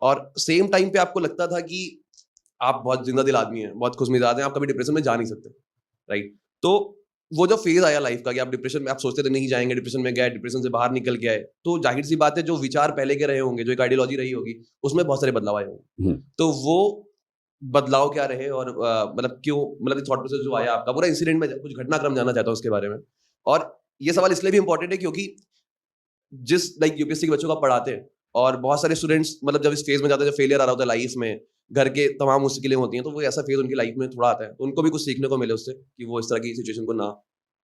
और same time पे आपको लगता था कि आप बहुत जिंदा दिल आदमी हैं, बहुत खुशमिजाज हैं, आप कभी डिप्रेशन में जा नहीं सकते, राइट? तो वो जो फेज आया लाइफ का कि आप डिप्रेशन में, आप सोचते थे नहीं जाएंगे, डिप्रेशन में गए, डिप्रेशन से बाहर निकल के आए, तो जाहिर सी बात है जो विचार पहले के रहे होंगे, जो एक आइडियोलॉजी रही होगी, उसमें बहुत सारे बदलाव आए होंगे। तो वो बदलाव क्या रहे और मतलब क्यों, मतलब थॉट प्रोसेस जो आया आपका, पूरा इंसिडेंट में कुछ घटनाक्रम जानना चाहता हूँ उसके बारे में। और ये सवाल इसलिए भी इंपॉर्टेंट है क्योंकि जिस लाइक यूपीएससी के बच्चों को आप पढ़ाते हैं और बहुत सारे स्टूडेंट्स मतलब जब इस फेज में जाते हैं, जब फेलियर आ रहा होता है लाइफ में, घर के तमाम मुश्किलें होती हैं, तो वो ऐसा फेज उनकी लाइफ में थोड़ा आता है, तो उनको भी कुछ सीखने को मिले उससे कि वो इस तरह की सिचुएशन को ना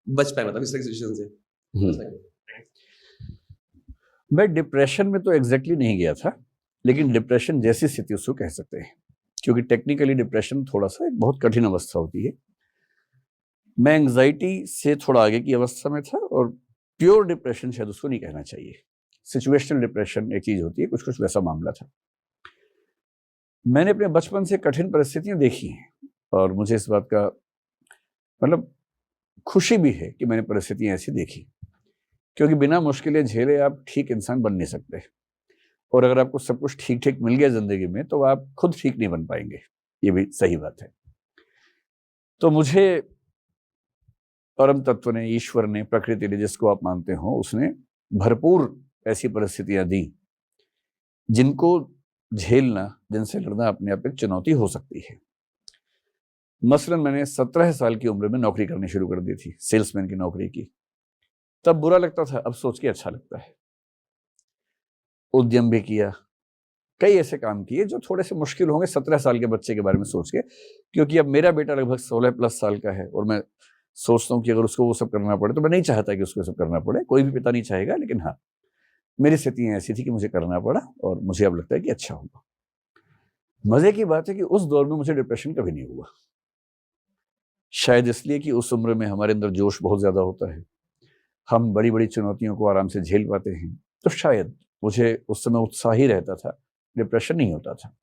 बच पाए, मतलब इस तरह की सिचुएशन से। मैं डिप्रेशन में तो एग्जैक्टली नहीं गया था, लेकिन डिप्रेशन जैसी स्थिति उसको कह सकते हैं, क्योंकि टेक्निकली डिप्रेशन थोड़ा सा एक बहुत कठिन अवस्था होती है। मैं एंग्जाइटी से थोड़ा आगे की अवस्था में था, और प्योर डिप्रेशन शायद उसको नहीं कहना चाहिए। सिचुएशनल डिप्रेशन एक चीज होती है, कुछ कुछ वैसा मामला था। मैंने अपने बचपन से कठिन परिस्थितियां देखी हैं, और मुझे इस बात का मतलब खुशी भी है कि मैंने परिस्थितियां ऐसी देखी, क्योंकि बिना मुश्किलें झेले आप ठीक इंसान बन नहीं सकते। और अगर आपको सब कुछ ठीक ठीक मिल गया जिंदगी में, तो आप खुद ठीक नहीं बन पाएंगे, ये भी सही बात है। तो मुझे परम तत्व ने, ईश्वर ने, प्रकृति ने, जिसको आप मानते हो, उसने भरपूर ऐसी परिस्थितियां दी जिनको झेलना, जिनसे लड़ना अपने आप एक चुनौती हो सकती है। मसलन मैंने 17 साल की उम्र में नौकरी करनी शुरू कर दी थी, सेल्समैन की नौकरी की। तब बुरा लगता था, अब सोच के अच्छा लगता है। उद्यम भी किया, कई ऐसे काम किए जो थोड़े से मुश्किल होंगे 17 साल के बच्चे के बारे में सोच के, क्योंकि अब मेरा बेटा लगभग 16+ साल का है, और मैं सोचता हूँ कि अगर उसको वो सब करना पड़े, तो मैं नहीं चाहता कि उसको सब करना पड़े, कोई भी पिता नहीं चाहेगा, लेकिन हाँ, मेरी स्थिति ऐसी थी कि मुझे करना पड़ा, और मुझे अब लगता है कि अच्छा होगा। मजे की बात है कि उस दौर में मुझे डिप्रेशन कभी नहीं हुआ, शायद इसलिए कि उस उम्र में हमारे अंदर जोश बहुत ज्यादा होता है, हम बड़ी बड़ी चुनौतियों को आराम से झेल पाते हैं, तो शायद मुझे उस समय उत्साह ही रहता था, डिप्रेशन नहीं होता था।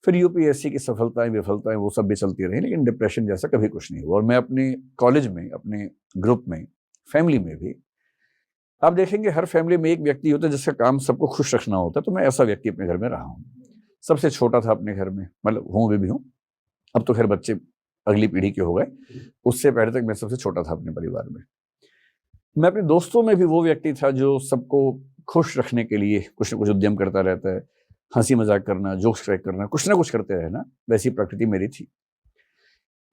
फिर यूपीएससी की सफलताएं विफलताएं वो सब भी चलती रही, लेकिन डिप्रेशन जैसा कभी कुछ नहीं हुआ। और मैं अपने कॉलेज में, अपने ग्रुप में, फैमिली में भी, आप देखेंगे हर फैमिली में एक व्यक्ति होता है जिसका काम सबको खुश रखना होता है। तो मैं ऐसा व्यक्ति अपने घर में रहा हूँ, सबसे छोटा था अपने घर में, मतलब हूँ भी हूँ। अब तो खैर बच्चे अगली पीढ़ी के हो गए, उससे पहले तक मैं सबसे छोटा था अपने परिवार में। मैं अपने दोस्तों में भी वो व्यक्ति था जो सबको खुश रखने के लिए कुछ ना कुछ उद्यम करता रहता है, हंसी मजाक करना, जोक्स क्रैक करना, कुछ ना कुछ करते रहना, वैसी प्रकृति मेरी थी।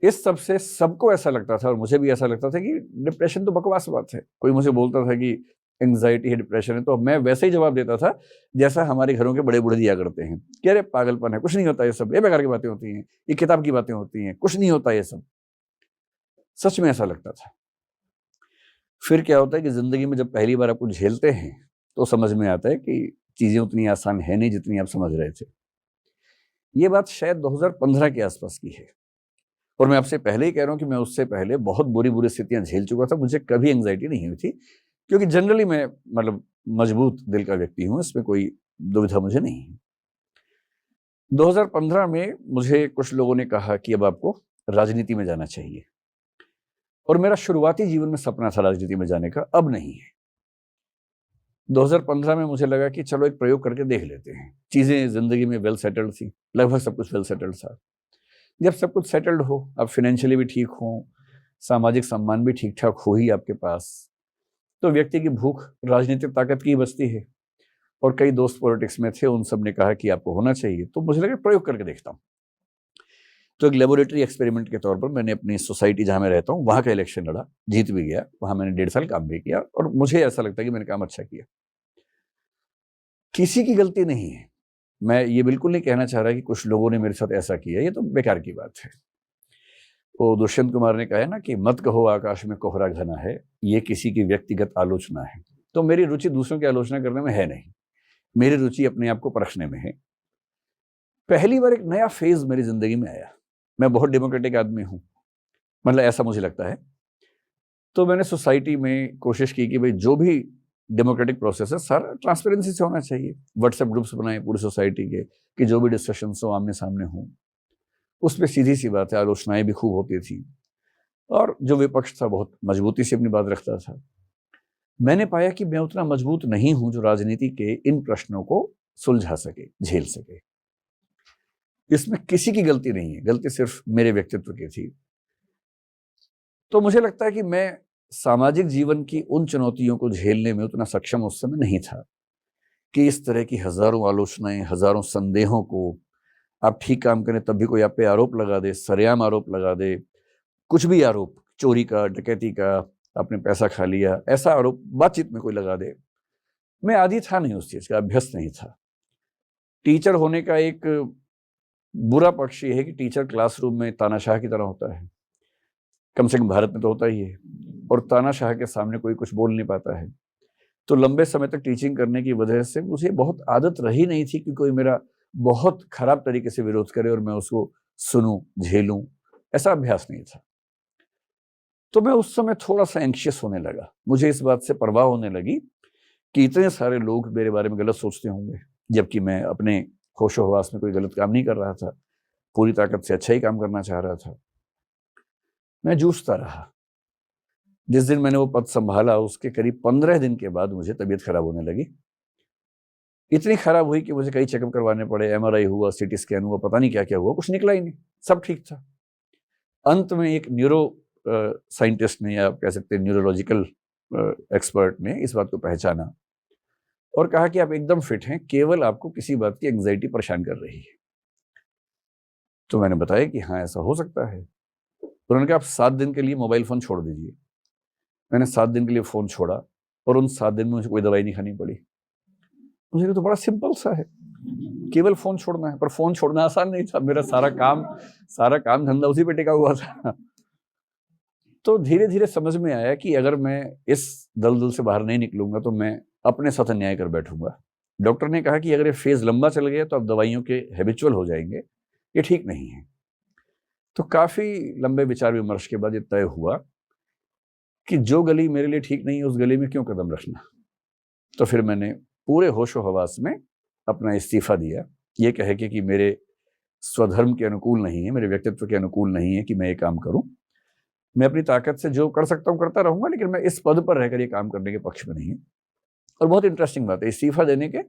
इस सब से सबको ऐसा लगता था, और मुझे भी ऐसा लगता था, कि डिप्रेशन तो बकवास बात है। कोई मुझे बोलता था कि एंग्जाइटी है, डिप्रेशन है, तो मैं वैसे ही जवाब देता था जैसा हमारे घरों के बड़े बूढ़े दिया करते हैं कि अरे पागलपन है, कुछ नहीं होता, ये सब ये बेकार की बातें होती हैं, ये किताब की बातें होती हैं, कुछ नहीं होता ये सब। सच में ऐसा लगता था। फिर क्या होता है कि जिंदगी में जब पहली बार आपको झेलते हैं, तो समझ में आता है कि चीजें उतनी आसान है नहीं जितनी आप समझ रहे थे। ये बात शायद 2015 के आसपास की है, और मैं आपसे पहले ही कह रहा हूं कि मैं उससे पहले बहुत बुरी बुरी स्थितियां झेल चुका था, मुझे कभी एंग्जाइटी नहीं हुई थी, क्योंकि जनरली मैं मतलब मजबूत दिल का व्यक्ति हूं, इसमें कोई दुविधा मुझे नहीं है। 2015 में मुझे कुछ लोगों ने कहा कि अब आपको राजनीति में जाना चाहिए, और मेरा शुरुआती जीवन में सपना था राजनीति में जाने का, अब नहीं है। 2015 में मुझे लगा कि चलो एक प्रयोग करके देख लेते हैं। चीजें जिंदगी में वेल सेटल्ड थी, लगभग सब कुछ वेल सेटल्ड था। जब सब कुछ सेटल्ड हो, आप फाइनेंशियली भी ठीक हो, सामाजिक सम्मान भी ठीक ठाक हो ही आपके पास, तो व्यक्ति की भूख राजनीतिक ताकत की बचती है। और कई दोस्त पॉलिटिक्स में थे, उन सब ने कहा कि आपको होना चाहिए, तो मुझे लगा प्रयोग करके देखता हूँ। तो एक लेबोरेटरी एक्सपेरिमेंट के तौर पर मैंने अपनी सोसाइटी जहां मैं रहता हूँ वहां का इलेक्शन लड़ा, जीत भी गया। वहां मैंने 1.5 साल काम भी किया, और मुझे ऐसा लगता है कि मैंने काम अच्छा किया। किसी की गलती नहीं है, मैं ये बिल्कुल नहीं कहना चाह रहा कि कुछ लोगों ने मेरे साथ ऐसा किया, ये तो बेकार की बात है। वो दुष्यंत कुमार ने कहा है ना कि मत कहो आकाश में कोहरा घना है, ये किसी की व्यक्तिगत आलोचना है। तो मेरी रुचि दूसरों की आलोचना करने में है नहीं, मेरी रुचि अपने आप को परखने में है। पहली बार एक नया फेज मेरी जिंदगी में आया। मैं बहुत डेमोक्रेटिक आदमी हूं, मतलब ऐसा मुझे लगता है। तो मैंने सोसाइटी में कोशिश की कि भाई जो भी डेमोक्रेटिक प्रोसेस है सारा ट्रांसपेरेंसी से होना चाहिए। व्हाट्सएप ग्रुप्स बनाए पूरी सोसाइटी के, कि जो भी डिस्कशन हो आमने सामने हो। उस पर सीधी सी बात है, आलोचनाएं भी खूब होती थी, और जो विपक्ष था बहुत मजबूती से अपनी बात रखता था। मैंने पाया कि मैं उतना मजबूत नहीं हूं जो राजनीति के इन प्रश्नों को सुलझा सके, झेल सके। इसमें किसी की गलती नहीं है, गलती सिर्फ मेरे व्यक्तित्व की थी। तो मुझे लगता है कि मैं सामाजिक जीवन की उन चुनौतियों को झेलने में उतना सक्षम उस समय नहीं था कि इस तरह की हजारों आलोचनाएं, हजारों संदेहों को, आप ठीक काम करें तब भी कोई आप पे आरोप लगा दे, सरेआम आरोप लगा दे, कुछ भी आरोप, चोरी का, डकैती का, आपने पैसा खा लिया, ऐसा आरोप बातचीत में कोई लगा दे। मैं आदी था नहीं उस चीज का, अभ्यस्त नहीं था। टीचर होने का एक बुरा पक्ष ये है कि टीचर क्लासरूम में तानाशाह की तरह होता है, कम से कम भारत में तो होता ही है, और तानाशाह के सामने कोई कुछ बोल नहीं पाता है। तो लंबे समय तक टीचिंग करने की वजह से मुझे बहुत आदत रही नहीं थी कि कोई मेरा बहुत खराब तरीके से विरोध करे और मैं उसको सुनूं, झेलूं, ऐसा अभ्यास नहीं था। तो मैं उस समय थोड़ा सा एंग्शियस होने लगा, मुझे इस बात से परवाह होने लगी कि इतने सारे लोग मेरे बारे में गलत सोचते होंगे, जबकि मैं अपने होशो हवास में कोई गलत काम नहीं कर रहा था, पूरी ताकत से अच्छा ही काम करना चाह रहा था। मैं जूझता रहा। जिस दिन मैंने वो पद संभाला उसके करीब 15 दिन के बाद मुझे तबीयत खराब होने लगी। इतनी खराब हुई कि मुझे कई चेकअप करवाने पड़े, MRI हुआ, CT स्कैन हुआ, पता नहीं क्या क्या हुआ, कुछ निकला ही नहीं, सब ठीक था। अंत में एक न्यूरो साइंटिस्ट ने, या आप कह सकते हैं न्यूरोलॉजिकल एक्सपर्ट ने इस बात को पहचाना और कहा कि आप एकदम फिट हैं, केवल आपको किसी बात की एंग्जाइटी परेशान कर रही है। तो मैंने बताया कि हाँ, ऐसा हो सकता है। उन्होंने कहा आप 7 दिन के लिए मोबाइल फोन छोड़ दीजिए। मैंने 7 दिन के लिए फोन छोड़ा और उन 7 दिन में मुझे कोई दवाई नहीं खानी पड़ी। मुझे तो बड़ा सिंपल सा है, केवल फोन छोड़ना है, पर फोन छोड़ना आसान नहीं था। मेरा सारा काम धंधा उसी पे टिका हुआ था। तो धीरे धीरे समझ में आया कि अगर मैं इस दलदल से बाहर नहीं निकलूंगा तो मैं अपने साथ अन्याय कर बैठूंगा। डॉक्टर ने कहा कि अगर ये फेज लंबा चल गया तो आप दवाइयों के हैबिचुअल हो जाएंगे, ये ठीक नहीं है। तो काफी लंबे विचार विमर्श के बाद ये तय हुआ कि जो गली मेरे लिए ठीक नहीं है उस गली में क्यों कदम रखना। तो फिर मैंने पूरे होशो हवास में अपना इस्तीफा दिया, ये कह के कि मेरे स्वधर्म के अनुकूल नहीं है, मेरे व्यक्तित्व के अनुकूल नहीं है कि मैं ये काम करूं। मैं अपनी ताकत से जो कर सकता हूं करता रहूंगा, लेकिन मैं इस पद पर रहकर ये काम करने के पक्ष में नहीं हूं। और बहुत इंटरेस्टिंग बात है, इस्तीफा देने के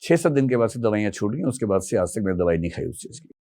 6-7 दिन के बाद से दवाइयां छूट गई, उसके बाद से आज तक मैंने दवाई नहीं खाई उस चीज की।